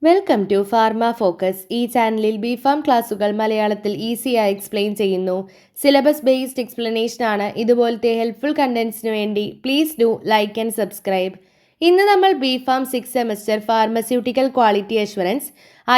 Welcome to pharma focus. ഈ ചാനലിൽ BPharm ക്ലാസുകൾ മലയാളത്തിൽ ഈസിയായി എക്സ്പ്ലെയിൻ ചെയ്യുന്നു. സിലബസ് ബേസ്ഡ് എക്സ്പ്ലനേഷൻ ആണ്. ഇതുപോലത്തെ ഹെൽപ്ഫുൾ കണ്ടന്റ്സിന് വേണ്ടി please do like and subscribe. ഇന്ന് നമ്മൾ B Pharm 6 semester pharmaceutical quality assurance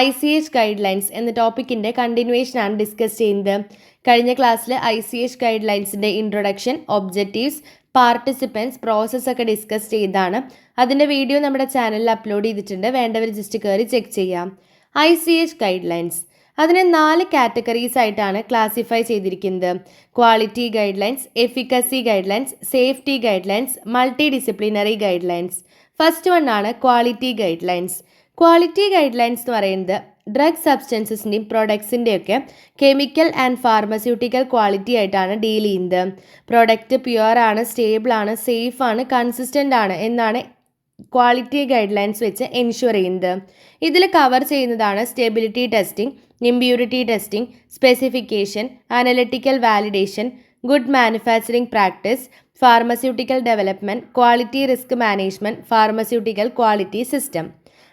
ICH guidelines എന്ന ടോപ്പിക്കിൻ്റെ കണ്ടിന്യൂവേഷൻ ആണ് ഡിസ്കസ് ചെയ്യുന്നത്. കഴിഞ്ഞ ക്ലാസ്സിൽ ICH ഗൈഡ് ലൈൻസിൻ്റെ ഇൻട്രൊഡക്ഷൻ, ഒബ്ജക്റ്റീവ്സ്, പാർട്ടിസിപ്പൻസ്, പ്രോസസ്സ് ഒക്കെ ഡിസ്കസ് ചെയ്താണ്. അതിൻ്റെ വീഡിയോ നമ്മുടെ ചാനലിൽ അപ്ലോഡ് ചെയ്തിട്ടുണ്ട്. വേണ്ടവർ ജസ്റ്റ് കയറി ചെക്ക് ചെയ്യാം. ICH ഗൈഡ് ലൈൻസ് അതിനെ 4 കാറ്റഗറീസ് ആയിട്ടാണ് ക്ലാസിഫൈ ചെയ്തിരിക്കുന്നത്. Quality guide lines, efficacy guidelines, safety guidelines, multi disciplinary guide lines. First one ആണ് quality guide lines. Quality guide lines എന്ന് പറയുന്നത് ഡ്രഗ് സബ്സ്റ്റൻസസിൻ്റെയും പ്രൊഡക്ട്സിൻ്റെയൊക്കെ കെമിക്കൽ ആൻഡ് ഫാർമസ്യൂട്ടിക്കൽ ക്വാളിറ്റി ആയിട്ടാണ് deal ചെയ്യുന്നത്. പ്രൊഡക്റ്റ് പ്യുവർ ആണ്, സ്റ്റേബിൾ ആണ്, സേഫ് ആണ്, കൺസിസ്റ്റൻ്റ് ആണ് എന്നാണ് ക്വാളിറ്റി ഗൈഡ് ലൈൻസ് വെച്ച് എൻഷുർ ചെയ്യുന്നത്. ഇതിൽ കവർ ചെയ്യുന്നതാണ് stability testing, impurity testing, specification, analytical validation, good manufacturing practice, pharmaceutical development, quality risk management, pharmaceutical quality system.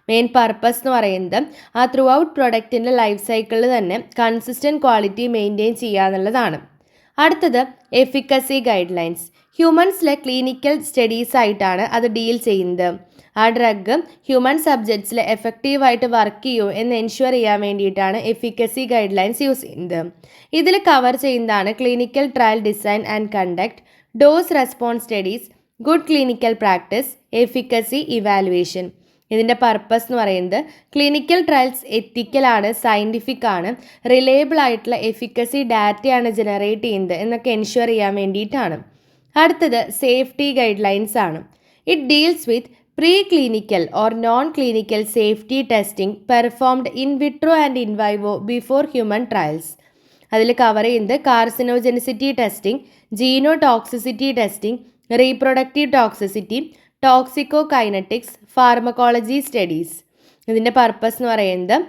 Main purpose എന്ന് പറയുന്നത് ആ ത്രൂ ഔട്ട് പ്രൊഡക്റ്റിൻ്റെ ലൈഫ് സൈക്കിളിൽ തന്നെ കൺസിസ്റ്റൻറ്റ് ക്വാളിറ്റി മെയിൻറ്റെയിൻ ചെയ്യുക എന്നുള്ളതാണ്. അടുത്തത് എഫിക്കസി ഗൈഡ് ലൈൻസ്. ഹ്യൂമൻസിലെ ക്ലിനിക്കൽ സ്റ്റഡീസ് ആയിട്ടാണ് അത് ഡീൽ ചെയ്യുന്നത്. ആ ഡ്രഗ് ഹ്യൂമൻ സബ്ജക്ട്സിൽ എഫക്റ്റീവായിട്ട് വർക്ക് ചെയ്യുമോ എന്ന് എൻഷുർ ചെയ്യാൻ വേണ്ടിയിട്ടാണ് എഫിക്കസി ഗൈഡ് ലൈൻസ് യൂസ് ചെയ്യുന്നത്. ഇതിൽ കവർ ചെയ്യുന്നതാണ് clinical trial design and conduct, dose response studies, good clinical practice, efficacy evaluation. ഇതിൻ്റെ പർപ്പസ് എന്ന് പറയുന്നത് ക്ലിനിക്കൽ ട്രയൽസ് എത്തിക്കലാണ്, സയൻറ്റിഫിക് ആണ്, റിലയബിൾ ആയിട്ടുള്ള എഫിക്കസി ഡാറ്റയാണ് ജനറേറ്റ് ചെയ്യുന്നത് എന്നൊക്കെ എൻഷുർ ചെയ്യാൻ വേണ്ടിയിട്ടാണ്. അടുത്തത് സേഫ്റ്റി ഗൈഡ് ലൈൻസ് ആണ്. It deals with pre clinical or non clinical safety testing performed in vitro and in vivo before human trials. അതിൽ കവർ ചെയ്യുന്നത് കാർസിനോജെനിസിറ്റി testing, ജീനോടോക്സിസിറ്റി testing, reproductive toxicity, ടോക്സിക്കോകൈനറ്റിക്സ്, pharmacology studies. ഇതിൻ്റെ purpose എന്ന് പറയുന്നത്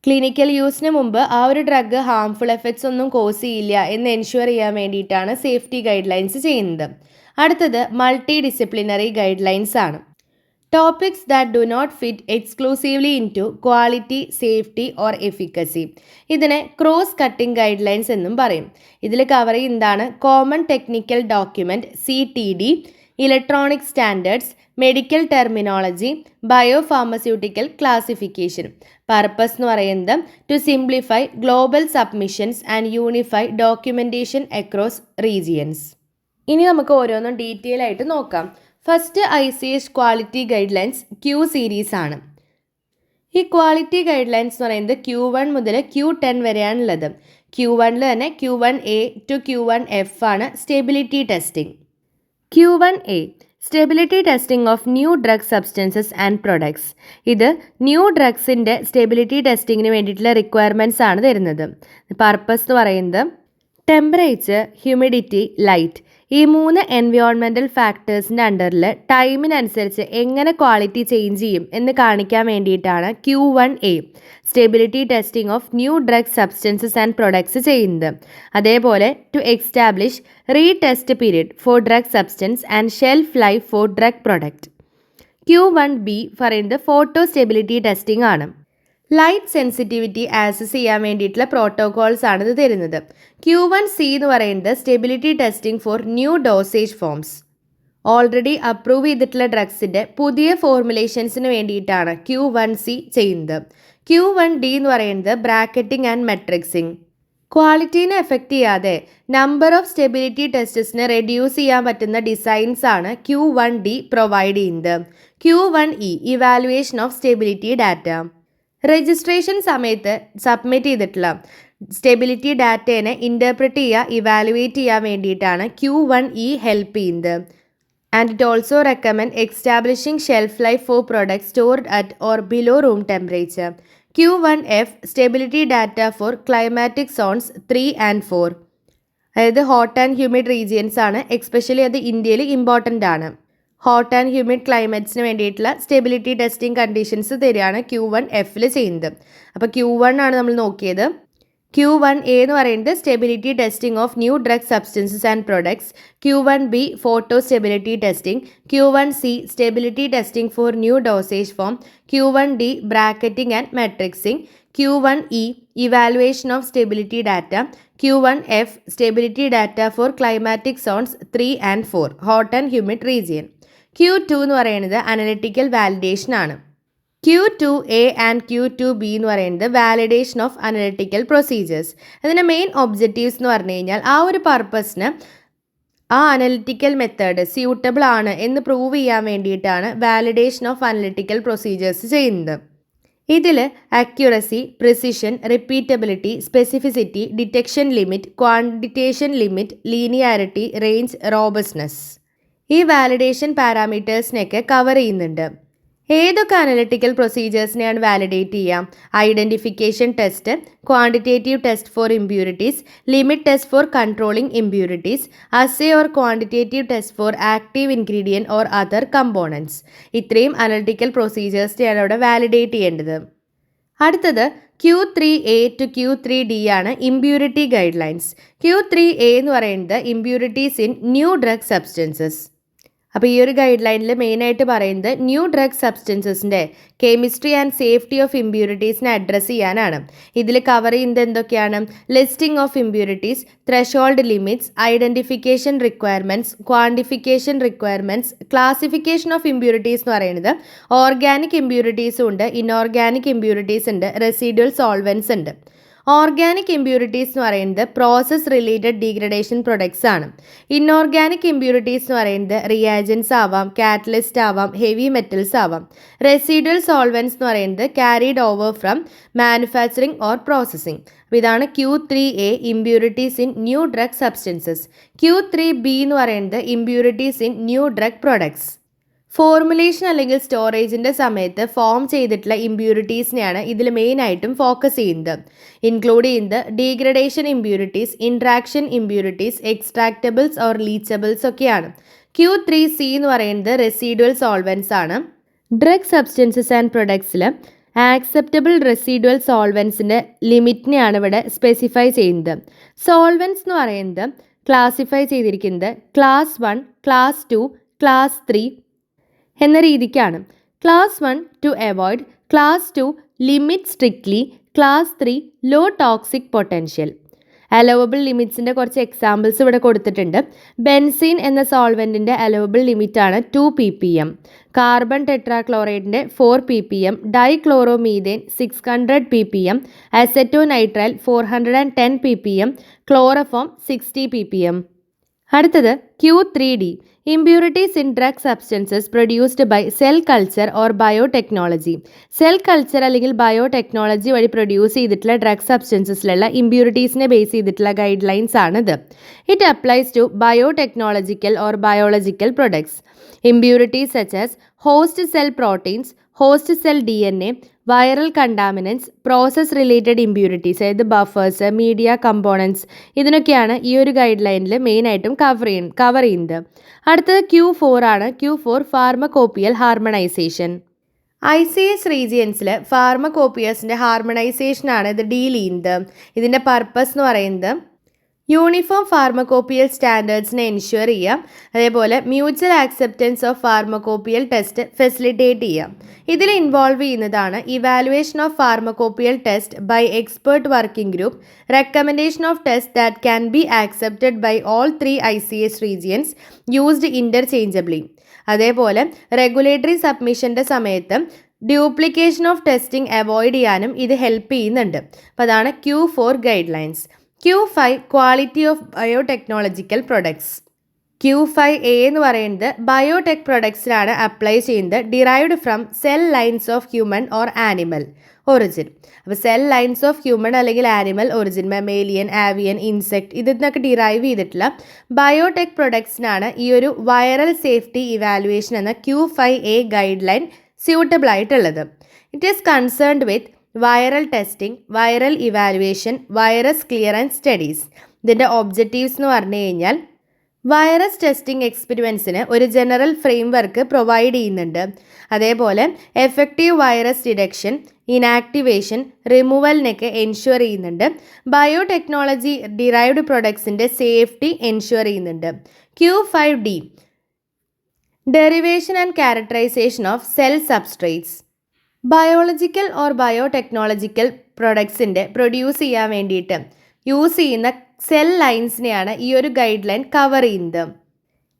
clinical യൂസിന് മുമ്പ് ആ ഒരു ഡ്രഗ് ഹാംഫുൾ എഫക്ട്സ് ഒന്നും കോസ് ചെയ്യില്ല എന്ന് എൻഷുർ ചെയ്യാൻ വേണ്ടിയിട്ടാണ് സേഫ്റ്റി ഗൈഡ് ലൈൻസ് ചെയ്യുന്നത്. അടുത്തത് മൾട്ടി ഡിസിപ്ലിനറി ഗൈഡ് ലൈൻസ് ആണ്. Topics that do not fit exclusively in to quality, safety or efficacy. ഇതിനെ ക്രോസ് കട്ടിംഗ് ഗൈഡ് ലൈൻസ് എന്നും പറയും. ഇതിൽ കവർ ചെയ്യുന്നതാണ് common technical document CTD, electronic standards, medical terminology, biopharmaceutical classification. Purpose എന്ന് പറയുന്നത് to simplify global submissions and unify documentation across regions. ഇനി നമുക്ക് ഓരോന്നും ഡീറ്റെയിൽ ആയിട്ട് നോക്കാം. First ICH quality guide lines Q series ആണ്. ഈ ക്വാളിറ്റി ഗൈഡ് ലൈൻസ് എന്ന് പറയുന്നത് Q1 മുതൽ Q10 വരെയാണുള്ളത്. Q1 തന്നെ Q1A to Q1F ആണ് stability testing. Q1A stability testing of new drug substances and products. ഇത് ന്യൂ ഡ്രഗ്സിൻ്റെ സ്റ്റെബിലിറ്റി ടെസ്റ്റിങ്ങിന് വേണ്ടിയിട്ടുള്ള റിക്വയർമെൻറ്റ്സ് ആണ് തരുന്നത്. പർപ്പസ് എന്ന് പറയുന്നത് ടെമ്പറേച്ചർ, ഹ്യൂമിഡിറ്റി, ലൈറ്റ്, ഈ 3 എൻവയോൺമെൻറ്റൽ ഫാക്ടേഴ്സിൻ്റെ അണ്ടറിൽ ടൈമിനനുസരിച്ച് എങ്ങനെ ക്വാളിറ്റി ചേഞ്ച് ചെയ്യും എന്ന് കാണിക്കാൻ വേണ്ടിയിട്ടാണ് Q1A stability testing of new drug substances and products ചെയ്യുന്നത്. അതേപോലെ to establish retest period for drug substance and shelf life for drug product. Q1B പറയുന്നത് ഫോട്ടോ സ്റ്റെബിലിറ്റി ടെസ്റ്റിംഗ് ആണ്. ലൈറ്റ് സെൻസിറ്റിവിറ്റി ആക്സസ് ചെയ്യാൻ വേണ്ടിയിട്ടുള്ള പ്രോട്ടോകോൾസ് ആണ് ഇത് തരുന്നത്. Q1C എന്ന് പറയുന്നത് stability testing for new dosage forms. Already approve ചെയ്തിട്ടുള്ള ഡ്രഗ്സിൻ്റെ പുതിയ ഫോർമുലേഷൻസിന് വേണ്ടിയിട്ടാണ് Q1C ചെയ്യുന്നത്. Q1D എന്ന് പറയുന്നത് ബ്രാക്കറ്റിംഗ് ആൻഡ് മെട്രിക്സിംഗ്. ക്വാളിറ്റീനെ എഫക്റ്റ് ചെയ്യാതെ നമ്പർ ഓഫ് സ്റ്റെബിലിറ്റി ടെസ്റ്റസിനെ റെഡ്യൂസ് ചെയ്യാൻ പറ്റുന്ന ഡിസൈൻസ് ആണ് Q1D പ്രൊവൈഡ് ചെയ്യുന്നത്. Q1E evaluation of stability data. Registration സമയത്ത് സബ്മിറ്റ് ചെയ്തിട്ടുള്ള സ്റ്റെബിലിറ്റി ഡാറ്റേനെ ഇൻ്റർപ്രറ്റ് ചെയ്യുക, ഇവാലുവേറ്റ് ചെയ്യാൻ വേണ്ടിയിട്ടാണ് Q1E ഹെൽപ്പ് ചെയ്യുന്നത്. And it also recommend establishing shelf life for products stored at or below room temperature. Q1F stability data for climatic zones 3 and 4. അതായത് hot and humid regions ആണ്. Especially അത് ഇന്ത്യയിൽ important ആണ്. Hot and humid ക്ലൈമറ്റ്സിന് വേണ്ടിയിട്ടുള്ള stability testing conditions തരികയാണ് Q1Fൽ ചെയ്യുന്നത്. അപ്പോൾ Q1 ആണ് നമ്മൾ നോക്കിയത്. Q1A എന്ന് പറയുന്നത് stability testing of new drug substances and products. Q1B photo stability testing. Q1C stability testing for new dosage form. Q1D bracketing and matrixing. Q1E evaluation of stability data. Q1F stability data for climatic zones 3 and 4 hot and humid region. Q2 എന്ന് പറയുന്നത് analytical validation ആണ്. Q2A and Q2B എന്ന് പറയുന്നത് validation of analytical procedures. അതിൻ്റെ main objectives എന്ന് പറഞ്ഞു കഴിഞ്ഞാൽ ആ ഒരു പർപ്പസിന് ആ അനലിറ്റിക്കൽ മെത്തേഡ് സ്യൂട്ടബിൾ ആണ് എന്ന് പ്രൂവ് ചെയ്യാൻ വേണ്ടിയിട്ടാണ് വാലിഡേഷൻ ഓഫ് അനലിറ്റിക്കൽ പ്രൊസീജിയേഴ്സ് ചെയ്യുന്നത്. ഇതിൽ accuracy, precision, repeatability, specificity, detection limit, quantitation limit, linearity, range, robustness ഈ വാലിഡേഷൻ പാരാമീറ്റേഴ്സിനെയൊക്കെ കവർ ചെയ്യുന്നുണ്ട്. ഏതൊക്കെ അനലിറ്റിക്കൽ പ്രൊസീജിയേഴ്സിനെയാണ് വാലിഡേറ്റ് ചെയ്യുക? Identification test, quantitative test for impurities, limit test for controlling impurities, assay or quantitative test for active ingredient or other components. ഇത്രയും analytical പ്രൊസീജിയേഴ്സിനെയാണ് അവിടെ validate ചെയ്യേണ്ടത്. അടുത്തത് Q3A to Q3D ആണ് ഇമ്പ്യൂരിറ്റി ഗൈഡ് ലൈൻസ്. Q3A എന്ന് പറയുന്നത് impurities in new drug substances. അപ്പോൾ ഈ ഒരു ഗൈഡ് ലൈനിൽ മെയിനായിട്ട് പറയുന്നത് ന്യൂ ഡ്രഗ് സബ്സ്റ്റൻസസിൻ്റെ കെമിസ്ട്രി ആൻഡ് സേഫ്റ്റി ഓഫ് ഇമ്പ്യൂരിറ്റീസിനെ അഡ്രസ്സ് ചെയ്യാനാണ്. ഇതിൽ കവർ ചെയ്യുന്നത് എന്തൊക്കെയാണ്? Listing of impurities, threshold limits, identification requirements, quantification requirements, classification of impurities എന്ന് പറയുന്നത് ഓർഗാനിക് ഇമ്പ്യൂരിറ്റീസും ഉണ്ട്, ഇൻഓർഗാനിക് ഇമ്പ്യൂരിറ്റീസ് ഉണ്ട്, റെസിഡ്യുവൽ സോൾവെൻറ്റ്സ് ഉണ്ട്. ഓർഗാനിക് ഇമ്പ്യൂരിറ്റീസ് എന്ന് പറയുന്നത് പ്രോസസ് റിലേറ്റഡ് ഡീഗ്രഡേഷൻ പ്രൊഡക്ട്സ് ആണ്. ഇൻഓർഗാനിക് ഇമ്പ്യൂരിറ്റീസ് എന്ന് പറയുന്നത് റിയാജൻസ് ആവാം, കാറ്റലിസ്റ്റ് ആവാം, ഹെവി മെറ്റൽസ് ആവാം. റെസിഡ്യുവൽ സോൾവെൻറ്റ്സ് എന്ന് പറയുന്നത് carried over from manufacturing or processing. അപ്പോൾ ഇതാണ് Q3A impurities in new drug substances. Q3B എന്ന് പറയുന്നത് impurities in new drug products. Formulation അല്ലെങ്കിൽ സ്റ്റോറേജിൻ്റെ സമയത്ത് ഫോം ചെയ്തിട്ടുള്ള ഇമ്പ്യൂരിറ്റീസിനെയാണ് ഇതിൽ മെയിനായിട്ടും ഫോക്കസ് ചെയ്യുന്നത്. ഇൻക്ലൂഡ് ചെയ്യുന്നത് degradation impurities, interaction impurities, extractables or leachables ഒക്കെയാണ്. Q3C എന്ന് പറയുന്നത് റെസിഡ്യുവൽ സോൾവെൻറ്റ്സ് ആണ്. ഡ്രഗ് സബ്സ്റ്റൻസസ് ആൻഡ് പ്രൊഡക്ട്സിൽ ആക്സെപ്റ്റബിൾ റെസിഡ്യുവൽ സോൾവെൻറ്റ്സിൻ്റെ ലിമിറ്റിനെയാണ് ഇവിടെ സ്പെസിഫൈ ചെയ്യുന്നത്. സോൾവെൻറ്റ്സ് എന്ന് പറയുന്നത് ക്ലാസിഫൈ ചെയ്തിരിക്കുന്നത് ക്ലാസ് 1, ക്ലാസ് 2, ക്ലാസ് 3 എന്ന രീതിക്കാണ്. Class 1 to avoid, class 2 limit strictly, class 3 low toxic potential. Allowable ലിമിറ്റ്സിൻ്റെ കുറച്ച് എക്സാമ്പിൾസ് ഇവിടെ കൊടുത്തിട്ടുണ്ട്. ബെൻസീൻ എന്ന സോൾവെൻറ്റിൻ്റെ അലവബിൾ ലിമിറ്റാണ് 2 ppm, കാർബൺ ടെട്രാക്ലോറൈഡിൻ്റെ 4 ppm, dichloromethane 600 ppm, acetonitrile 410 ppm, chloroform 60 ppm. അടുത്തത് Q3D impurities in drug substances produced by cell culture or biotechnology. Cell culture അല്ലെങ്കിൽ ബയോടെക്നോളജി വഴി പ്രൊഡ്യൂസ് ചെയ്തിട്ടുള്ള ഡ്രഗ് സബ്സ്റ്റൻസസിലുള്ള ഇമ്പ്യൂരിറ്റീസിനെ ബേസ് ചെയ്തിട്ടുള്ള ഗൈഡ് ലൈൻസ് ആണിത്. It applies to biotechnological or biological products. Impurities such as host cell proteins, host cell DNA, viral contaminants, process related impurities അതായത് buffers, media components, ഇതിനൊക്കെയാണ് ഈ ഒരു ഗൈഡ് ലൈനിൽ മെയിനായിട്ടും കവർ ചെയ്യുന്നത്. അടുത്തത് Q4 ആണ്. Q4 ഫാർമകോപ്പിയൽ harmonisation. ICS റീജിയൻസിൽ ഫാർമകോപ്പിയസിൻ്റെ ഹാർമണൈസേഷനാണ് ഇത് ഡീൽ ചെയ്യുന്നത്. ഇതിൻ്റെ പർപ്പസ് എന്ന് പറയുന്നത് യൂണിഫോം ഫാർമകോപ്പിയൽ സ്റ്റാൻഡേർഡ്സിനെ എൻഷ്വർ ചെയ്യാം, അതേപോലെ mutual acceptance of pharmacopoeial test facilitate ചെയ്യാം. ഇതിൽ ഇൻവോൾവ് ചെയ്യുന്നതാണ് evaluation of pharmacopoeial test by expert working group, recommendation of test that can be accepted by all 3 ICS regions used interchangeably. അതേപോലെ regulatory സബ്മിഷൻ്റെ സമയത്ത് duplication of testing avoid ചെയ്യാനും ഇത് help ചെയ്യുന്നുണ്ട്. അപ്പോൾ അതാണ് Q4 guide lines. Q5 quality of biotechnological products. Q5A എന്ന് പറയുന്നത് ബയോടെക് പ്രൊഡക്ട്സിലാണ് അപ്ലൈ ചെയ്യുന്നത്. Derived from cell lines of human or animal origin. അപ്പോൾ സെൽ ലൈൻസ് ഓഫ് ഹ്യൂമൻ അല്ലെങ്കിൽ ആനിമൽ ഒറിജിൻ, മെമേലിയൻ, ആവിയൻ, ഇൻസെക്ട്, ഇതിന്നൊക്കെ ഡിറൈവ് ചെയ്തിട്ടുള്ള ബയോടെക് പ്രൊഡക്ട്സിനാണ് ഈ ഒരു വൈറൽ സേഫ്റ്റി ഇവാലുവേഷൻ എന്ന Q5A guide line suitable ആയിട്ടുള്ളത്. It is concerned with viral testing, viral evaluation, virus clearance studies. ഇതിൻ്റെ objectives എന്ന് പറഞ്ഞു കഴിഞ്ഞാൽ വൈറസ് ടെസ്റ്റിംഗ് എക്സ്പെരിമെൻറ്റ്സിന് ഒരു ജനറൽ ഫ്രെയിം വർക്ക് പ്രൊവൈഡ് ചെയ്യുന്നുണ്ട്. അതേപോലെ എഫക്റ്റീവ് വൈറസ് ഡിറ്റക്ഷൻ, ഇനാക്ടിവേഷൻ, റിമൂവലിനൊക്കെ എൻഷുർ ചെയ്യുന്നുണ്ട്. ബയോടെക്നോളജി ഡിറൈവ്ഡ് പ്രൊഡക്ട്സിൻ്റെ സേഫ്റ്റി എൻഷുർ ചെയ്യുന്നുണ്ട്. Q5D derivation and characterization of cell substrates. Biological or biotechnological പ്രൊഡക്ട്സിൻ്റെ പ്രൊഡ്യൂസ് ചെയ്യാൻ വേണ്ടിയിട്ട് യൂസ് ചെയ്യുന്ന സെൽ ലൈൻസിനെയാണ് ഈ ഒരു ഗൈഡ് ലൈൻ കവർ ചെയ്യുന്നത്.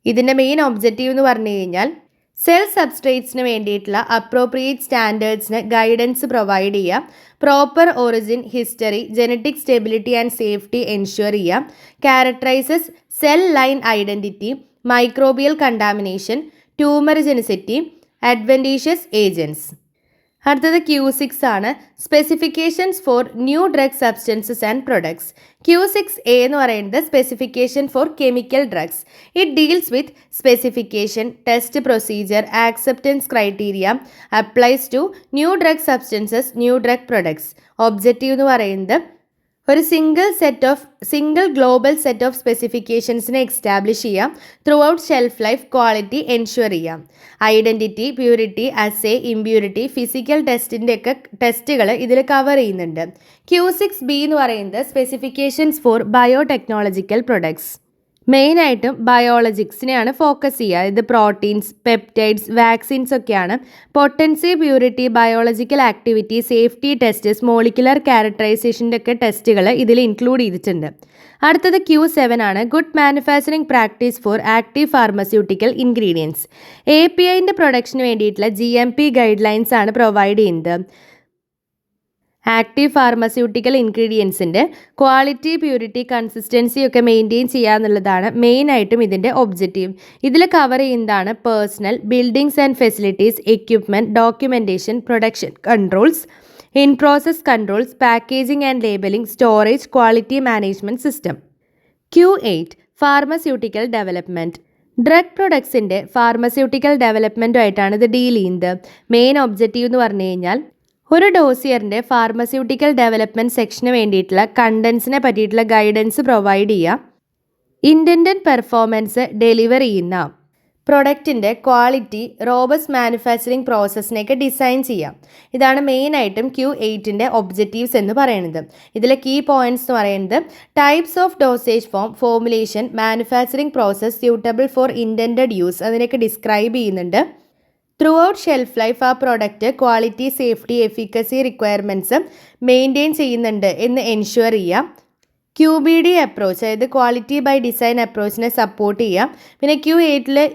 ഇതിൻ്റെ മെയിൻ ഒബ്ജക്റ്റീവ് എന്ന് പറഞ്ഞു കഴിഞ്ഞാൽ സെൽ സബ്സ്ട്രേറ്റ്സിന് വേണ്ടിയിട്ടുള്ള അപ്രോപ്രിയേറ്റ് സ്റ്റാൻഡേർഡ്സിന് ഗൈഡൻസ് പ്രൊവൈഡ് ചെയ്യുക, proper origin, history, genetic stability and safety ensure ചെയ്യുക, characterizes cell line identity, microbial contamination, tumorigenicity, adventitious agents. അടുത്തത് Q6 ആണ്, specifications for new drug substances and products. Q6A എന്ന് പറയുന്നത് specification for chemical drugs. It deals with specification, test procedure, acceptance criteria applies to new drug substances, new drug products. Objective എന്ന് പറയുന്നത് ഒരു single global set of സ്പെസിഫിക്കേഷൻസിനെ establish ചെയ്യാം, through out shelf life quality ensure ചെയ്യാം. Identity, purity, അസേ, impurity, physical ടെസ്റ്റിൻ്റെയൊക്കെ ടെസ്റ്റുകൾ ഇതിൽ cover ചെയ്യുന്നുണ്ട്. Q6B എന്ന് പറയുന്നത് സ്പെസിഫിക്കേഷൻസ് ഫോർ ബയോടെക്നോളജിക്കൽ പ്രൊഡക്ട്സ്. മെയിനായിട്ടും ബയോളജിക്സിനെയാണ് ഫോക്കസ് ചെയ്യുക. ഇത് പ്രോട്ടീൻസ്, പെപ്റ്റൈഡ്സ്, വാക്സിൻസ് ഒക്കെയാണ്. Potency, purity, biological activity, safety tests, molecular ക്യാരക്ടറൈസേഷൻ്റെ ഒക്കെ ടെസ്റ്റുകൾ ഇതിൽ ഇൻക്ലൂഡ് ചെയ്തിട്ടുണ്ട്. അടുത്തത് Q7 ആണ്, good manufacturing practice for active pharmaceutical ingredients. APIൻ്റെ പ്രൊഡക്ഷന് വേണ്ടിയിട്ടുള്ള GMP ഗൈഡ് ലൈൻസ് ആണ് പ്രൊവൈഡ് ചെയ്യുന്നത്. ആക്റ്റീവ് ഫാർമസ്യൂട്ടിക്കൽ ഇൻഗ്രീഡിയൻസിൻ്റെ ക്വാളിറ്റി, പ്യൂരിറ്റി, കൺസിസ്റ്റൻസി ഒക്കെ മെയിൻറ്റെയിൻ ചെയ്യുക എന്നുള്ളതാണ് മെയിനായിട്ടും ഇതിൻ്റെ ഒബ്ജക്റ്റീവ്. ഇതിൽ കവർ ചെയ്യുന്നതാണ് personnel, buildings and facilities, equipment, documentation, production controls, in process controls, packaging and labelling, storage, quality management system. Q8 pharmaceutical development. Drug പ്രൊഡക്ട്സിൻ്റെ ഫാർമസ്യൂട്ടിക്കൽ ഡെവലപ്മെൻറ്റുമായിട്ടാണ് ഇത് ഡീൽ ചെയ്യുന്നത്. മെയിൻ ഒബ്ജക്റ്റീവ് എന്ന് പറഞ്ഞു കഴിഞ്ഞാൽ ഒരു ഡോസിയറിൻ്റെ ഫാർമസ്യൂട്ടിക്കൽ ഡെവലപ്മെൻറ്റ് സെക്ഷന് വേണ്ടിയിട്ടുള്ള കണ്ടൻസിനെ പറ്റിയിട്ടുള്ള ഗൈഡൻസ് പ്രൊവൈഡ് ചെയ്യുക, ഇൻറ്റൻഡഡ് പെർഫോമൻസ് ഡെലിവർ ചെയ്യുന്ന പ്രൊഡക്റ്റിൻ്റെ ക്വാളിറ്റി, റോബസ്റ്റ് മാനുഫാക്ചറിങ് പ്രോസസ്സിനെയൊക്കെ ഡിസൈൻ ചെയ്യാം. ഇതാണ് മെയിനായിട്ടും Q8ൻ്റെ ഒബ്ജക്റ്റീവ്സ് എന്ന് പറയുന്നത്. ഇതിലെ കീ പോയിൻറ്റ്സ് എന്ന് പറയുന്നത് types of dosage form, formulation, manufacturing process suitable for intended use അതിനൊക്കെ ഡിസ്ക്രൈബ് ചെയ്യുന്നുണ്ട്. ത്രൂ ഔട്ട് ഷെൽഫ് ലൈഫ് ആ product quality, safety, efficacy requirements maintain ചെയ്യുന്നുണ്ട് എന്ന് എൻഷുർ ചെയ്യാം. QBD അപ്രോച്ച്, അതായത് ക്വാളിറ്റി ബൈ ഡിസൈൻ അപ്രോച്ചിനെ സപ്പോർട്ട് ചെയ്യാം. പിന്നെ Q8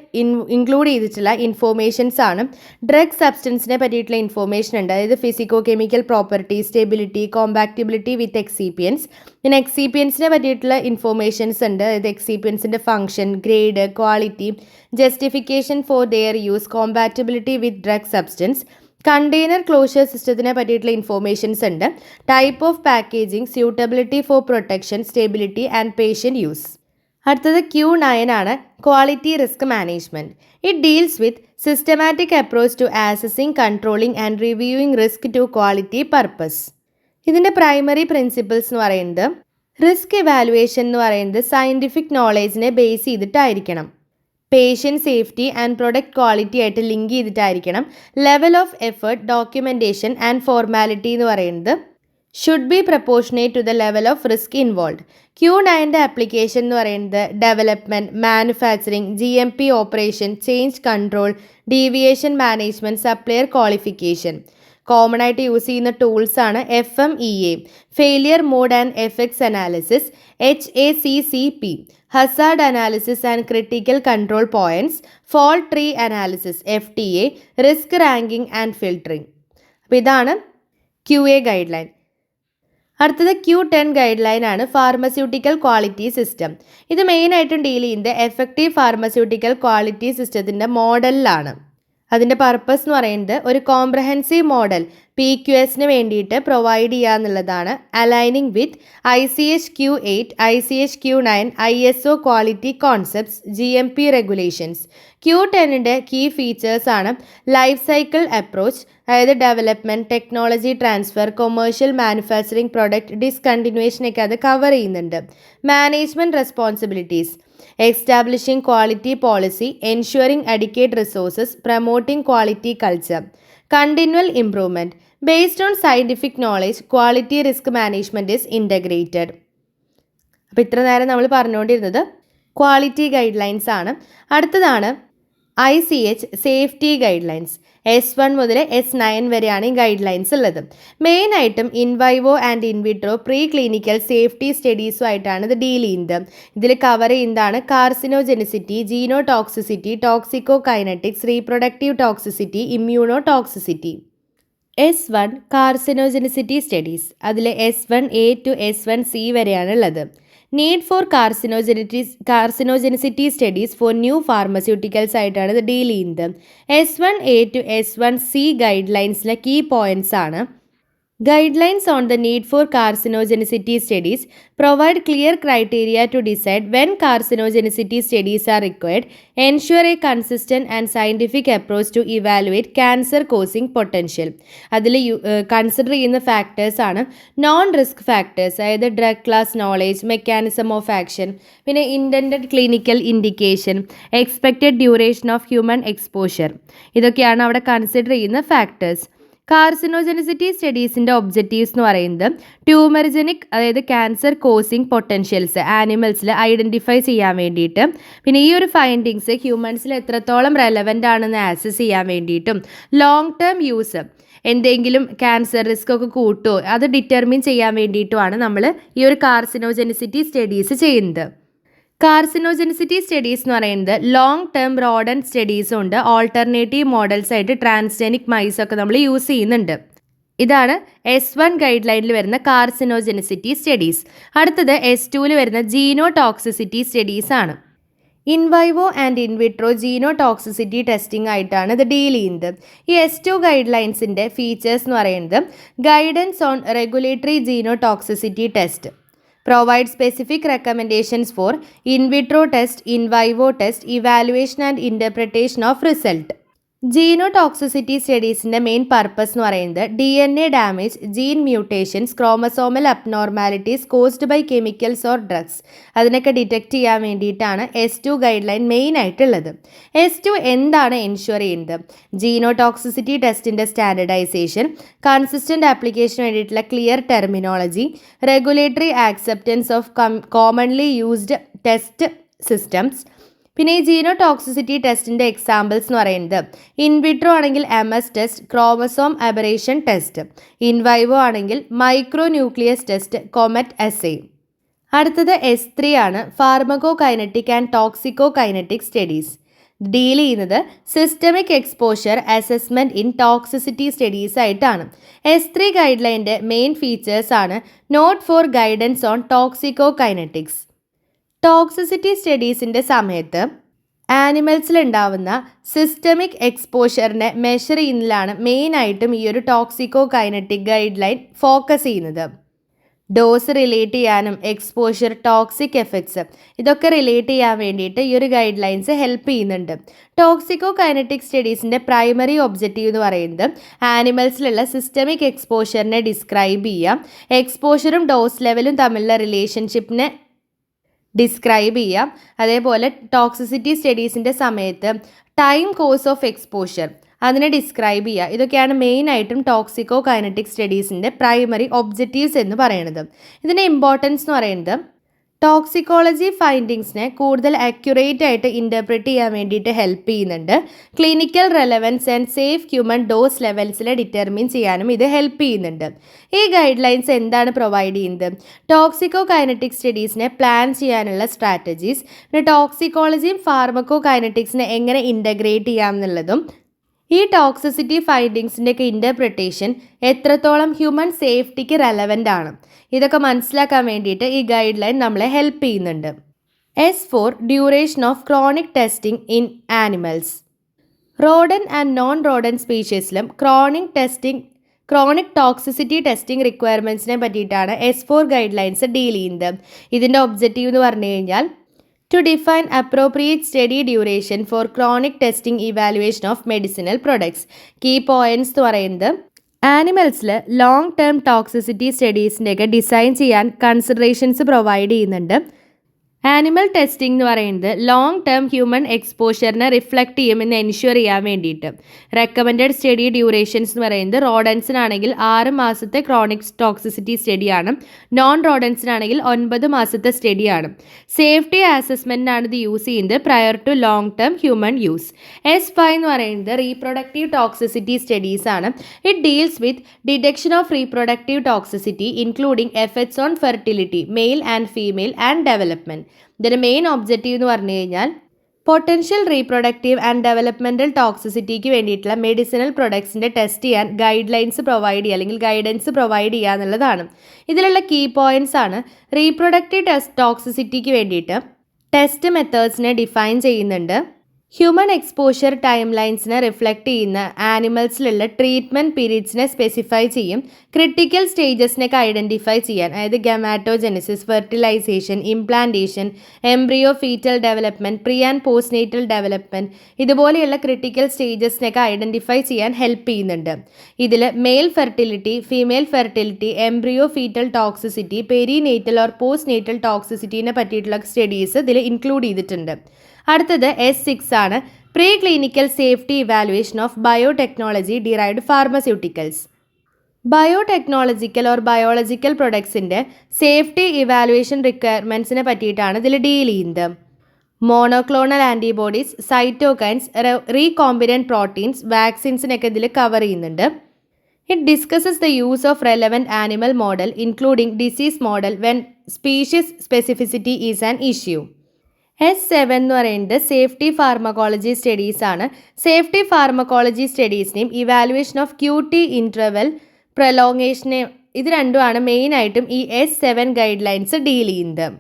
ഇൻക്ലൂഡ് ചെയ്തിട്ടുള്ള ഇൻഫോർമേഷൻസ് ആണ് ഡ്രഗ് സബ്സ്റ്റൻസിനെ പറ്റിയിട്ടുള്ള ഇൻഫോർമേഷൻ ഉണ്ട്. അതായത് physico chemical property, stability, compatibility with excipients. പിന്നെ എക്സിപിയൻസിനെ പറ്റിയിട്ടുള്ള ഇൻഫോർമേഷൻസ് ഉണ്ട്. അതായത് എക്സിപിയൻസിൻ്റെ function, grade, quality, justification for their use, compatibility with drug substance. Container closure സിസ്റ്റത്തിനെ പറ്റിയിട്ടുള്ള ഇൻഫോർമേഷൻസ് ഉണ്ട്. Type of packaging, suitability for protection, stability and patient use. അടുത്തത് Q9 ആണ്, quality risk management. It deals with systematic approach to assessing, controlling and reviewing risk to quality purpose. ഇതിൻ്റെ primary principles എന്ന് പറയുന്നത് risk evaluation എന്ന് പറയുന്നത് scientific നോളേജിനെ base ചെയ്തിട്ടായിരിക്കണം. Patient safety and product quality ആയിട്ട് ലിങ്ക് ചെയ്തിട്ടായിരിക്കണം. Level of effort, documentation and formality എന്ന് പറയുന്നത് should be proportionate to the level of risk involve. Q9ൻ്റെ ആപ്ലിക്കേഷൻ എന്ന് പറയുന്നത് development, manufacturing, GMP operation, change control, deviation management, supplier qualification. Common ആയിട്ട് use ചെയ്യുന്ന tools ആണ് FMEA, failure mode and effects analysis, HACCP, hazard analysis and critical control points, fault tree analysis, FTA, risk ranking and filtering. അപ്പോൾ ഇതാണ് QA guide line. അടുത്തത് Q10 guide line ആണ്, pharmaceutical quality system. ഇത് മെയിനായിട്ടും deal ചെയ്യുന്നത് effective pharmaceutical quality സിസ്റ്റത്തിൻ്റെ മോഡലിലാണ്. അതിൻ്റെ purpose എന്ന് പറയുന്നത് ഒരു കോംപ്രഹെൻസീവ് മോഡൽ PQSന് വേണ്ടിയിട്ട് പ്രൊവൈഡ് ചെയ്യുക എന്നുള്ളതാണ്. Aligning with ICH Q8, ICH Q9, ISO quality concepts, GMP regulations. Q10ൻ്റെ കീ ഫീച്ചേഴ്സ് ആണ് ലൈഫ് സൈക്കിൾ അപ്രോച്ച്, അതായത് development, technology transfer, commercial manufacturing, product ഡിസ്കണ്ടിന്യൂവേഷനൊക്കെ അത് കവർ ചെയ്യുന്നുണ്ട്. Management responsibilities, establishing quality policy, ensuring adequate resources, promoting quality culture. Continual improvement, based on scientific knowledge quality risk management is integrated. അപ്പോൾ ഇത്ര നേരം നമ്മൾ പറഞ്ഞുകൊണ്ടിരുന്നത് quality guide lines ആണ്. അടുത്തതാണ് ICH safety guide lines. S1 മുതൽ S9 വരെയാണ് ഈ ഗൈഡ് ലൈൻസ് ഉള്ളത്. മെയിനായിട്ടും in vivo and in vitro preclinical safety സ്റ്റഡീസുമായിട്ടാണ് ഇത് ഡീൽ ചെയ്യുന്നത്. ഇതിൽ കവർ ചെയ്യുന്നതാണ് carcinogenicity, genotoxicity, toxicokinetics, reproductive toxicity, immunotoxicity. S1 carcinogenicity studies. അതിൽ S1A to S1C വരെയാണ് ഉള്ളത്. Need for carcinogenicity studies for new pharmaceuticals ആയിട്ടാണ് ഇത് ഡീൽ ചെയ്യുന്നത്. S1A to S1C ഗൈഡ് ലൈൻസിലെ കീ പോയിൻറ്റ്സ് ആണ്: Guidelines on the need for carcinogenicity studies provide clear criteria to decide when carcinogenicity studies are required, ensure a consistent and scientific approach to evaluate cancer causing potential. അതിൽ consider ചെയ്യുന്ന factors ആണ് known risk factors, അതായത് drug class knowledge, mechanism of action, പിന്നെ intended clinical indication, expected duration of human exposure. ഇതൊക്കെയാണ് അവിടെ consider ചെയ്യുന്ന factors. കാർസിനോജെനിസിറ്റി സ്റ്റഡീസിൻ്റെ objectives എന്ന് പറയുന്നത് ട്യൂമർജനിക്, അതായത് ക്യാൻസർ കോസിങ് പൊട്ടൻഷ്യൽസ് ആനിമൽസിൽ ഐഡൻറ്റിഫൈ ചെയ്യാൻ വേണ്ടിയിട്ട്, പിന്നെ ഈ ഒരു ഫൈൻഡിങ്സ് ഹ്യൂമൻസിൽ എത്രത്തോളം റെലവൻ്റ് ആണെന്ന് ആക്സസ് ചെയ്യാൻ വേണ്ടിയിട്ടും, ലോങ് ടേം യൂസ് എന്തെങ്കിലും ക്യാൻസർ റിസ്ക് ഒക്കെ കൂട്ടുമോ അത് ഡിറ്റർമിൻ ചെയ്യാൻ വേണ്ടിയിട്ടുമാണ് നമ്മൾ ഈ ഒരു കാർസിനോജെനിസിറ്റി സ്റ്റഡീസ് ചെയ്യുന്നത്. കാർസിനോജെനിസിറ്റി സ്റ്റഡീസ് എന്ന് പറയുന്നത് ലോങ് ടേം റോഡൻ സ്റ്റഡീസും ഉണ്ട്, ഓൾട്ടർനേറ്റീവ് മോഡൽസ് ആയിട്ട് ട്രാൻസ്ജെനിക് മൈസ് ഒക്കെ നമ്മൾ യൂസ് ചെയ്യുന്നുണ്ട്. ഇതാണ് S1 ഗൈഡ് ലൈനിൽ വരുന്ന കാർസിനോജെനിസിറ്റി സ്റ്റഡീസ്. അടുത്തത് S2 വരുന്ന ജീനോടോക്സിസിറ്റി സ്റ്റഡീസ് ആണ്. ഇൻവൈവോ ആൻഡ് ഇൻവിട്രോ ജീനോടോക്സിസിറ്റി ടെസ്റ്റിംഗ് ആയിട്ടാണ് ഇത് ഡീൽ ചെയ്യുന്നത്. ഈ S2 ഗൈഡ് ലൈൻസിൻ്റെ ഫീച്ചേഴ്സ് എന്ന് പറയുന്നത് guidance on regulatory genotoxicity test, provide specific recommendations for in vitro test, in vivo test, evaluation and interpretation of result. Genotoxicity സ്റ്റഡീസിൻ്റെ മെയിൻ പർപ്പസ് എന്ന് പറയുന്നത് DNA damage, gene mutations, chromosomal abnormalities caused by chemicals or drugs, അതിനൊക്കെ detect ചെയ്യാൻ വേണ്ടിയിട്ടാണ് S2 guide line main ആയിട്ടുള്ളത്. S2 എന്താണ് ensure ചെയ്യുന്നത്? ജീനോടോക്സിസിറ്റി ടെസ്റ്റിൻ്റെ standardisation, consistent ആപ്ലിക്കേഷന് വേണ്ടിയിട്ടുള്ള clear terminology, regulatory acceptance of commonly used test systems. പിന്നെ ഈ ജീനോടോക്സിസിറ്റി ടെസ്റ്റിൻ്റെ എക്സാമ്പിൾസ് എന്ന് പറയുന്നത് ഇൻവിട്രോ ആണെങ്കിൽ MS test, chromosome aberration test, in vivo ആണെങ്കിൽ micronucleus test, comet assay. അടുത്തത് S3 ആണ്, pharmacokinetic and toxicokinetic studies. Deal ചെയ്യുന്നത് systemic exposure assessment in toxicity studies ആയിട്ടാണ്. S3 ഗൈഡ് ലൈൻ്റെ മെയിൻ ഫീച്ചേഴ്സ് ആണ് note for guidance on toxicokinetics. Toxicity സ്റ്റഡീസിൻ്റെ സമയത്ത് ആനിമൽസിലുണ്ടാവുന്ന സിസ്റ്റമിക് എക്സ്പോഷറിനെ മെഷർ ചെയ്യുന്നതിലാണ് മെയിനായിട്ടും ഈ ഒരു toxicokinetic guideline focus ചെയ്യുന്നത്. ഡോസ് റിലേറ്റ് ചെയ്യാനും എക്സ്പോഷർ, ടോക്സിക് എഫക്ട്സ് ഇതൊക്കെ റിലേറ്റ് ചെയ്യാൻ വേണ്ടിയിട്ട് ഈ ഒരു ഗൈഡ് ലൈൻസ് ഹെൽപ്പ് ചെയ്യുന്നുണ്ട്. ടോക്സിക്കോ കൈനറ്റിക് സ്റ്റഡീസിൻ്റെ പ്രൈമറി ഒബ്ജക്റ്റീവ് എന്ന് പറയുന്നത് ആനിമൽസിലുള്ള സിസ്റ്റമിക് എക്സ്പോഷറിനെ ഡിസ്ക്രൈബ് ചെയ്യാം, എക്സ്പോഷറും ഡോസ് ലെവലും തമ്മിലുള്ള റിലേഷൻഷിപ്പിനെ ഡിസ്ക്രൈബ് ചെയ്യാം. അതേപോലെ ടോക്സിസിറ്റി സ്റ്റഡീസിൻ്റെ സമയത്ത് ടൈം കോഴ്സ് ഓഫ് എക്സ്പോഷർ അതിനെ ഡിസ്ക്രൈബ് ചെയ്യുക. ഇതൊക്കെയാണ് മെയിനായിട്ടും ടോക്സിക്കോ കൈനറ്റിക് സ്റ്റഡീസിൻ്റെ പ്രൈമറി ഒബ്ജക്റ്റീവ്സ് എന്ന് പറയുന്നത്. ഇതിൻ്റെ ഇമ്പോർട്ടൻസ് എന്ന് പറയുന്നത് ടോക്സിക്കോളജി ഫൈൻഡിങ്സിനെ കൂടുതൽ അക്യുറേറ്റ് ആയിട്ട് ഇൻ്റർപ്രറ്റ് ചെയ്യാൻ വേണ്ടിയിട്ട് ഹെൽപ്പ് ചെയ്യുന്നുണ്ട്. Clinical relevance and safe human dose ലെവൽസിൽ ഡിറ്റർമിൻ ചെയ്യാനും ഇത് ഹെൽപ്പ് ചെയ്യുന്നുണ്ട്. ഈ ഗൈഡ് ലൈൻസ് എന്താണ് പ്രൊവൈഡ് ചെയ്യുന്നത്? ടോക്സിക്കോ കൈനറ്റിക് സ്റ്റഡീസിനെ പ്ലാൻ ചെയ്യാനുള്ള സ്ട്രാറ്റജീസ്, പിന്നെ ടോക്സിക്കോളജിയും ഫാർമക്കോ കൈനറ്റിക്സിനെ എങ്ങനെ ഇൻ്റഗ്രേറ്റ് ചെയ്യാം എന്നുള്ളതും, ഈ ടോക്സിസിറ്റി ഫൈൻഡിങ്സിൻ്റെയൊക്കെ ഇൻ്റർപ്രിട്ടേഷൻ എത്രത്തോളം ഹ്യൂമൻ സേഫ്റ്റിക്ക് റെലവൻ്റ് ആണ്, ഇതൊക്കെ മനസ്സിലാക്കാൻ വേണ്ടിയിട്ട് ഈ ഗൈഡ് ലൈൻ നമ്മളെ ഹെൽപ്പ് ചെയ്യുന്നുണ്ട്. S4 duration of chronic testing in animals. Rodent and non rodent സ്പീഷീസിലും ക്രോണിക് ടോക്സിസിറ്റി ടെസ്റ്റിംഗ് റിക്വയർമെൻറ്റ്സിനെ പറ്റിയിട്ടാണ് S4 ഗൈഡ് ലൈൻസ് ഡീൽ ചെയ്യുന്നത്. ഇതിൻ്റെ ഒബ്ജക്റ്റീവ് എന്ന് പറഞ്ഞു കഴിഞ്ഞാൽ to define appropriate study duration for chronic testing evaluation of medicinal products. Key points എന്ന് പറയുന്നത് ആനിമൽസിൽ ലോങ് ടേം ടോക്സിസിറ്റി സ്റ്റഡീസിൻ്റെയൊക്കെ ഡിസൈൻ ചെയ്യാൻ കൺസിഡറേഷൻസ് പ്രൊവൈഡ് ചെയ്യുന്നുണ്ട്. ആനിമൽ ടെസ്റ്റിംഗ് എന്ന് പറയുന്നത് ലോങ് ടേം ഹ്യൂമൻ എക്സ്പോഷറിനെ റിഫ്ലക്റ്റ് ചെയ്യുമെന്ന് എൻഷുർ ചെയ്യാൻ വേണ്ടിയിട്ട്. റെക്കമെൻഡഡ് സ്റ്റഡി ഡ്യൂറേഷൻസ് എന്ന് പറയുന്നത് റോഡൻസിനാണെങ്കിൽ 6 മാസത്തെ ക്രോണിക് ടോക്സിസിറ്റി സ്റ്റഡിയാണ്, നോൺ റോഡൻസിനാണെങ്കിൽ 9 മാസത്തെ സ്റ്റഡിയാണ്. സേഫ്റ്റി അസസ്മെൻറ്റിനാണ് ഇത് യൂസ് ചെയ്യുന്നത് prior to long term human use. S5 എന്ന് പറയുന്നത് റീപ്രൊഡക്റ്റീവ് ടോക്സിസിറ്റി സ്റ്റഡീസ് ആണ്. It deals with detection of reproductive toxicity including effects on fertility, male and female and development. ഇതിൻ്റെ മെയിൻ ഒബ്ജക്റ്റീവ് എന്ന് പറഞ്ഞു കഴിഞ്ഞാൽ പൊട്ടൻഷ്യൽ റീപ്രൊഡക്റ്റീവ് ആൻഡ് ഡെവലപ്മെൻറ്റൽ ടോക്സിസിറ്റിക്ക് വേണ്ടിയിട്ടുള്ള medicinal പ്രൊഡക്ട്സിൻ്റെ ടെസ്റ്റ് ചെയ്യാൻ ഗൈഡ് ലൈൻസ് പ്രൊവൈഡ് ചെയ്യുക അല്ലെങ്കിൽ ഗൈഡൻസ് പ്രൊവൈഡ് ചെയ്യുക എന്നുള്ളതാണ്. ഇതിലുള്ള കീ പോയിൻറ്റ്സ് ആണ് റീപ്രൊഡക്റ്റീവ് ടോക്സിസിറ്റിക്ക് വേണ്ടിയിട്ട് ടെസ്റ്റ് മെത്തേഡ്സിനെ ഡിഫൈൻ ചെയ്യുന്നുണ്ട്. ഹ്യൂമൻ എക്സ്പോഷർ ടൈം ലൈൻസിനെ റിഫ്ലക്റ്റ് ചെയ്യുന്ന ആനിമൽസിലുള്ള ട്രീറ്റ്മെൻറ്റ് പീരീഡ്സിനെ സ്പെസിഫൈ ചെയ്യും. ക്രിട്ടിക്കൽ സ്റ്റേജസിനൊക്കെ ഐഡൻറ്റിഫൈ ചെയ്യാൻ, അതായത് gametogenesis, fertilisation, implantation, embryo fetal development, pre and postnatal development, ഇതുപോലെയുള്ള ക്രിട്ടിക്കൽ സ്റ്റേജസിനൊക്കെ ഐഡൻറ്റിഫൈ ചെയ്യാൻ ഹെൽപ്പ് ചെയ്യുന്നുണ്ട്. ഇതിൽ male fertility, female fertility, embryo fetal toxicity, perinatal or postnatal ടോക്സിസിറ്റീനെ പറ്റിയിട്ടുള്ള സ്റ്റഡീസ് ഇതിൽ ഇൻക്ലൂഡ് ചെയ്തിട്ടുണ്ട്. അടുത്തത് S6 ആണ്, preclinical safety evaluation of biotechnology derived pharmaceuticals. Biotechnological or biological പ്രൊഡക്ട്സിൻ്റെ സേഫ്റ്റി ഇവാലുവേഷൻ റിക്വയർമെൻറ്റ്സിനെ പറ്റിയിട്ടാണ് ഇതിൽ ഡീൽ ചെയ്യുന്നത്. Monoclonal antibodies, cytokines, recombinant proteins, വാക്സിൻസിനൊക്കെ ഇതിൽ കവർ ചെയ്യുന്നുണ്ട്. It discusses the use of relevant animal model including disease model when species specificity is an issue. S7 എന്ന് പറയുന്നത് സേഫ്റ്റി ഫാർമക്കോളജി സ്റ്റഡീസ് ആണ്. സേഫ്റ്റി ഫാർമക്കോളജി സ്റ്റഡീസിനെയും ഇവാലുവേഷൻ ഓഫ് QT ഇൻ്റർവെൽ പ്രൊലോങ്ങേഷനെയും ഇത് രണ്ടുമാണ് മെയിനായിട്ടും ഈ S7 ഗൈഡ് ലൈൻസ് ഡീൽ ചെയ്യുന്നത്.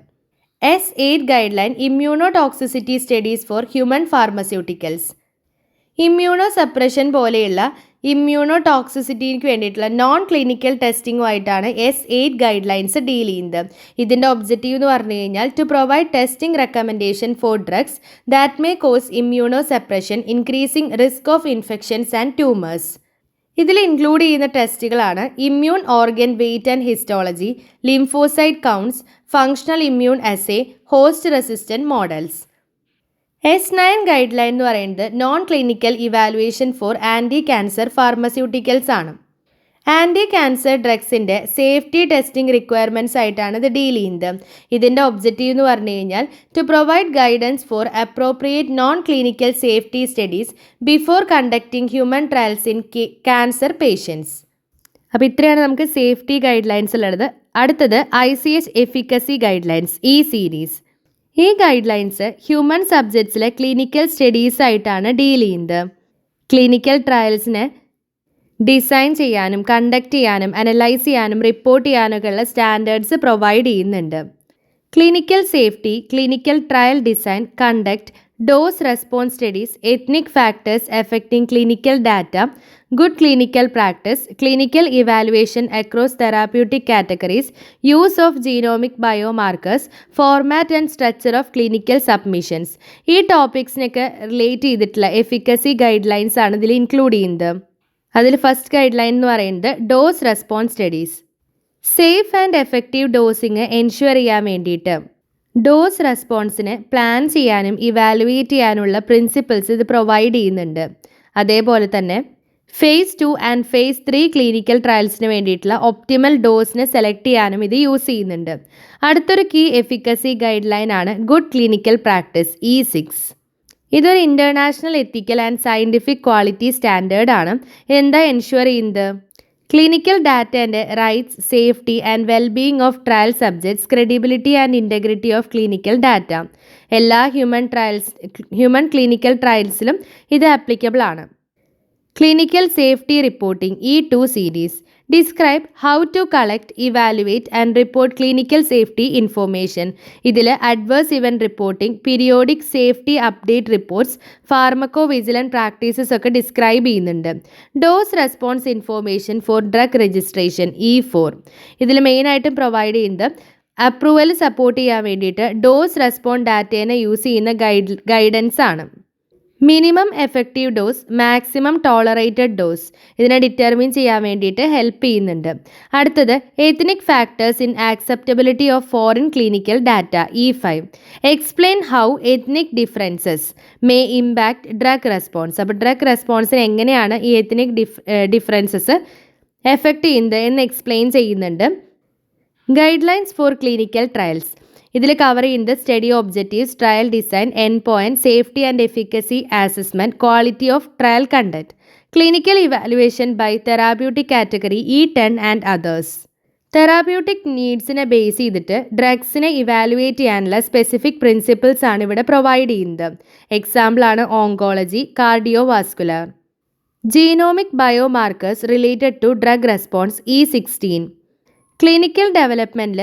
S8 guideline immunotoxicity studies for human pharmaceuticals. Immunosuppression പോലെയുള്ള ഇമ്മ്യൂണോ ടോക്സിസിറ്റിക്ക് വേണ്ടിയിട്ടുള്ള നോൺ ക്ലിനിക്കൽ ടെസ്റ്റിങ്ങുമായിട്ടാണ് S8 ഗൈഡ് ലൈൻസ് ഡീൽ ചെയ്യുന്നത്. ഇതിൻ്റെ ഒബ്ജക്റ്റീവ് എന്ന് പറഞ്ഞു കഴിഞ്ഞാൽ to provide testing recommendation for drugs that may cause immunosuppression, increasing risk of infections and tumours. ഇതിൽ ഇൻക്ലൂഡ് ചെയ്യുന്ന ടെസ്റ്റുകളാണ് immune organ weight and histology, lymphocyte counts, functional immune assay, host resistant models. S9 guideline എന്ന് പറയുന്നത് non clinical evaluation for anticancer pharmaceuticals ആണ്. Anticancer ഡ്രഗ്സിൻ്റെ safety testing requirements ആയിട്ടാണ് ഇത് deal ചെയ്യുന്നത്. ഇതിൻ്റെ ഒബ്ജക്റ്റീവ് എന്ന് പറഞ്ഞു കഴിഞ്ഞാൽ to provide guidance for appropriate nonclinical safety studies before conducting human trials in cancer patients. അപ്പോൾ ഇത്രയാണ് നമുക്ക് സേഫ്റ്റി ഗൈഡ് ലൈൻസ് ഉള്ളത്. അടുത്തത് ICH എഫിക്കസി ഗൈഡ് ലൈൻസ്, ഈ സീരീസ്. ഈ ഗൈഡ് ലൈൻസ് ഹ്യൂമൻ സബ്ജക്ട്സിലെ ക്ലിനിക്കൽ സ്റ്റഡീസ് ആയിട്ടാണ് ഡീൽ ചെയ്യുന്നത്. ക്ലിനിക്കൽ ട്രയൽസിനെ ഡിസൈൻ ചെയ്യാനും കണ്ടക്ട് ചെയ്യാനും അനലൈസ് ചെയ്യാനും റിപ്പോർട്ട് ചെയ്യാനൊക്കെ ഉള്ള സ്റ്റാൻഡേർഡ്സ് പ്രൊവൈഡ് ചെയ്യുന്നുണ്ട്. Clinical safety, clinical trial design, conduct, dose response studies, ethnic factors affecting clinical data, good clinical practice, clinical evaluation across therapeutic categories, use of genomic biomarkers, format and structure of clinical submissions. ഈ ടോപ്പിക്സിനൊക്കെ relate ചെയ്തിട്ടുള്ള efficacy guide lines ആണ് ഇതിൽ include ചെയ്യുന്നത്. അതിൽ first guide line എന്ന് പറയുന്നത് dose response studies. Safe and effective dosing ensure ചെയ്യാൻ വേണ്ടിയിട്ട് ഡോസ് റെസ്പോൺസിനെ പ്ലാൻ ചെയ്യാനും ഇവാലുവേറ്റ് ചെയ്യാനുള്ള പ്രിൻസിപ്പിൾസ് ഇത് പ്രൊവൈഡ് ചെയ്യുന്നുണ്ട്. അതേപോലെ തന്നെ phase 2 ആൻഡ് phase 3 ക്ലിനിക്കൽ ട്രയൽസിന് വേണ്ടിയിട്ടുള്ള ഒപ്റ്റിമൽ ഡോസിനെ സെലക്ട് ചെയ്യാനും ഇത് യൂസ് ചെയ്യുന്നുണ്ട്. അടുത്തൊരു കീ എഫിക്കസി ഗൈഡ് ലൈൻ ആണ് ഗുഡ് ക്ലിനിക്കൽ പ്രാക്ടീസ്, E6. ഇതൊരു international ethical and scientific quality standard ആണ്. എന്താ എൻഷുർ ചെയ്യുന്നത്? ക്ലിനിക്കൽ ഡാറ്റേൻ്റെ rights, safety and well being of trial subjects, credibility and integrity of clinical data. എല്ലാ ഹ്യൂമൻ ക്ലിനിക്കൽ ട്രയൽസിലും ഇത് applicable ആണ്. Clinical safety reporting, E2 series. Describe how to collect, evaluate and report clinical safety information. ഇതിൽ adverse event reporting, periodic safety update reports, pharmacovigilant practices ഒക്കെ describe ചെയ്യുന്നുണ്ട്. Dose response information for drug registration, E4. ഇതിൽ മെയിനായിട്ടും provide ചെയ്യുന്നത് approval support ചെയ്യാൻ വേണ്ടിയിട്ട് dose respond ഡാറ്റേനെ use ചെയ്യുന്ന ഗൈഡൻസ് ആണ്. Minimum effective dose, maximum tolerated dose ഇതിനെ ഡിറ്റർമിൻ ചെയ്യാൻ വേണ്ടിയിട്ട് ഹെൽപ്പ് ചെയ്യുന്നുണ്ട്. അടുത്തത് ethnic factors in acceptability of foreign clinical data E5. Explain how ethnic differences may impact drug response. അപ്പോൾ ഡ്രഗ് റെസ്പോൺസിന് എങ്ങനെയാണ് ഈ എത്നിക് ഡിഫറൻസസ് എഫക്റ്റ് ചെയ്യുന്നത് എന്ന് എക്സ്പ്ലെയിൻ ചെയ്യുന്നുണ്ട്. Guidelines for clinical trials ഇതിൽ കവർ ചെയ്യുന്നത് study objectives, trial design, endpoint, safety and efficacy assessment, quality of trial content, clinical evaluation by therapeutic category E10 and others. Therapeutic നീഡ്സിനെ base ചെയ്തിട്ട് ഡ്രഗ്സിനെ evaluate ചെയ്യാനുള്ള specific principles ആണ് ഇവിടെ provide ചെയ്യുന്നത്. എക്സാമ്പിളാണ് oncology, cardiovascular. Genomic biomarkers related to drug response E16. Clinical ഡെവലപ്മെൻറ്റിൽ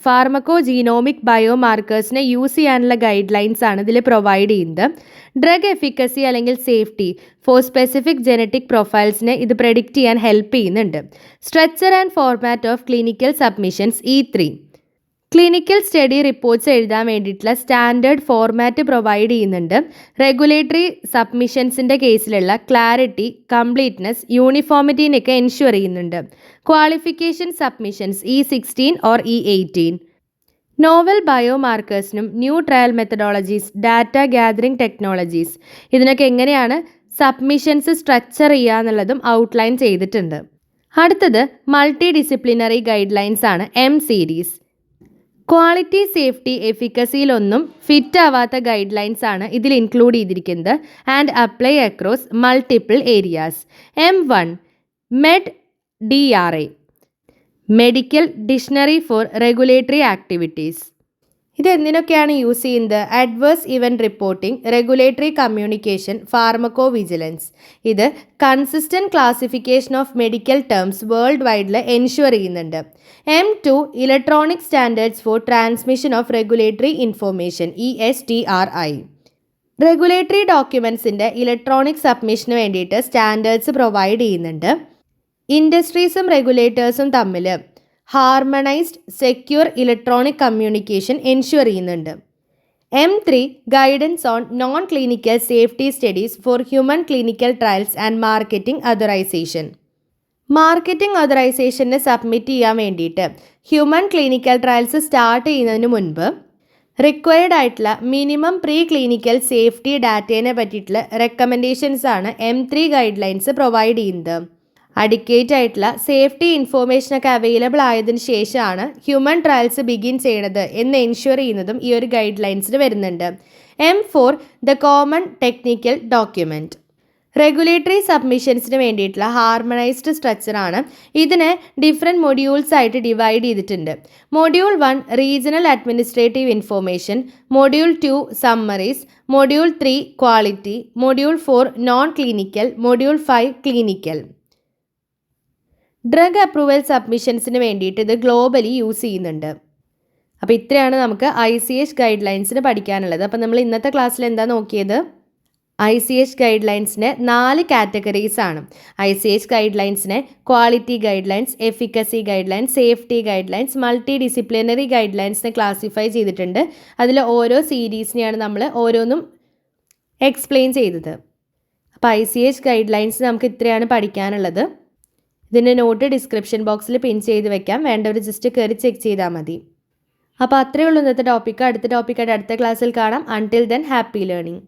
pharmacogenomic ബയോമാർക്കേഴ്സിനെ യൂസ് ചെയ്യാനുള്ള ഗൈഡ് ലൈൻസ് ആണ് ഇതിൽ പ്രൊവൈഡ് ചെയ്യുന്നത്. ഡ്രഗ് എഫിക്കസി അല്ലെങ്കിൽ സേഫ്റ്റി ഫോർ സ്പെസിഫിക് ജെനറ്റിക് പ്രൊഫൈൽസിനെ ഇത് പ്രെഡിക്റ്റ് ചെയ്യാൻ ഹെൽപ്പ് ചെയ്യുന്നുണ്ട്. Structure and format of clinical submissions E3. Clinical study reports എഴുതാൻ വേണ്ടിയിട്ടുള്ള സ്റ്റാൻഡേർഡ് ഫോർമാറ്റ് പ്രൊവൈഡ് ചെയ്യുന്നുണ്ട്. റെഗുലേറ്ററി സബ്മിഷൻസിൻ്റെ കേസിലുള്ള ക്ലാരിറ്റി, കംപ്ലീറ്റ്നെസ്, യൂണിഫോമിറ്റിനൊക്കെ എൻഷുർ ചെയ്യുന്നുണ്ട്. Qualification submissions E16 or E18. Novel ബയോമാർക്കേഴ്സിനും new trial methodologies, data gathering technologies ഇതിനൊക്കെ എങ്ങനെയാണ് സബ്മിഷൻസ് സ്ട്രക്ചർ ചെയ്യുക എന്നുള്ളതും ഔട്ട്ലൈൻ ചെയ്തിട്ടുണ്ട്. അടുത്തത് മൾട്ടി ഡിസിപ്ലിനറി ഗൈഡ് ലൈൻസ് ആണ് M സീരീസ്. ക്വാളിറ്റി, സേഫ്റ്റി, എഫിക്കസിയിലൊന്നും ഫിറ്റ് ആവാത്ത ഗൈഡ് ലൈൻസ് ആണ് ഇതിൽ ഇൻക്ലൂഡ് ചെയ്തിരിക്കുന്നത് and apply across multiple areas. M1 med DRA medical dictionary for regulatory activities. ഇത് എന്തിനൊക്കെയാണ് യൂസ് ചെയ്യുന്നത്? Adverse event reporting, regulatory communication, pharmacovigilance. ഇത് consistent classification of medical terms world വൈഡിൽ ensure ചെയ്യുന്നുണ്ട്. M2 electronic standards for transmission of regulatory information ESTRI. Regulatory ഡോക്യുമെൻസിൻ്റെ electronic സബ്മിഷന് വേണ്ടിയിട്ട് standards provide ചെയ്യുന്നുണ്ട്. ഇൻഡസ്ട്രീസും റെഗുലേറ്റേഴ്സും തമ്മിൽ harmonised secure electronic communication ensure ചെയ്യുന്നുണ്ട്. M3 guidance on nonclinical safety studies for human clinical trials and marketing authorisation. Marketing അതറൈസേഷന് submit ചെയ്യാൻ വേണ്ടിയിട്ട് ഹ്യൂമൻ ക്ലിനിക്കൽ ട്രയൽസ് സ്റ്റാർട്ട് ചെയ്യുന്നതിന് മുൻപ് റിക്വയർഡ് ആയിട്ടുള്ള മിനിമം പ്രീ ക്ലിനിക്കൽ സേഫ്റ്റി ഡാറ്റേനെ പറ്റിയിട്ടുള്ള റെക്കമെൻഡേഷൻസ് ആണ് M3 guide lines provide ചെയ്യുന്നത്. അഡിക്വേറ്റ് ആയിട്ടുള്ള സേഫ്റ്റി ഇൻഫോർമേഷനൊക്കെ അവൈലബിൾ ആയതിനു ശേഷമാണ് ഹ്യൂമൻ ട്രയൽസ് ബിഗിൻ ചെയ്യണത് എന്ന് എൻഷുർ ചെയ്യുന്നതും ഈ ഒരു ഗൈഡ് ലൈൻസിൽ വരുന്നുണ്ട്. M4 the common technical document. Regulatory സബ്മിഷൻസിന് വേണ്ടിയിട്ടുള്ള ഹാർമണൈസ്ഡ് സ്ട്രക്ചറാണ്. ഇതിനെ ഡിഫറെൻറ്റ് മൊഡ്യൂൾസ് ആയിട്ട് ഡിവൈഡ് ചെയ്തിട്ടുണ്ട്. Module 1 regional administrative information, module 2 summaries, module 3 quality, module 4 nonclinical, module 5 clinical. Drug approval സബ്മിഷൻസിന് വേണ്ടിയിട്ട് ഇത് ഗ്ലോബലി യൂസ് ചെയ്യുന്നുണ്ട്. അപ്പോൾ ഇത്രയാണ് നമുക്ക് ICH ഗൈഡ് ലൈൻസിന് പഠിക്കാനുള്ളത്. അപ്പോൾ നമ്മൾ ഇന്നത്തെ ക്ലാസ്സിൽ എന്താ നോക്കിയത്? ICH ഗൈഡ് ലൈൻസിൻ്റെ 4 കാറ്റഗറീസ് ആണ്. ICH ഗൈഡ് ലൈൻസിനെ quality guide lines, efficacy guidelines, safety guidelines, multi disciplinary ഗൈഡ് ലൈൻസിനെ ക്ലാസിഫൈ ചെയ്തിട്ടുണ്ട്. അതിൽ ഓരോ സീരീസിനെയാണ് നമ്മൾ ഓരോന്നും എക്സ്പ്ലെയിൻ ചെയ്തത്. അപ്പോൾ ICH ഗൈഡ് ലൈൻസ് നമുക്ക് ഇത്രയാണ് പഠിക്കാനുള്ളത്. ഇതിൻ്റെ നോട്ട് ഡിസ്ക്രിപ്ഷൻ ബോക്സിൽ പിൻ ചെയ്ത് വെക്കാം. വേണ്ടവർ ജസ്റ്റ് കയറി ചെക്ക് ചെയ്താൽ മതി. അപ്പോൾ അത്രയേ ഉള്ളൂ ഇന്നത്തെ ടോപ്പിക്ക്. അടുത്ത ടോപ്പിക്കായിട്ട് അടുത്ത ക്ലാസ്സിൽ കാണാം. Until then happy learning.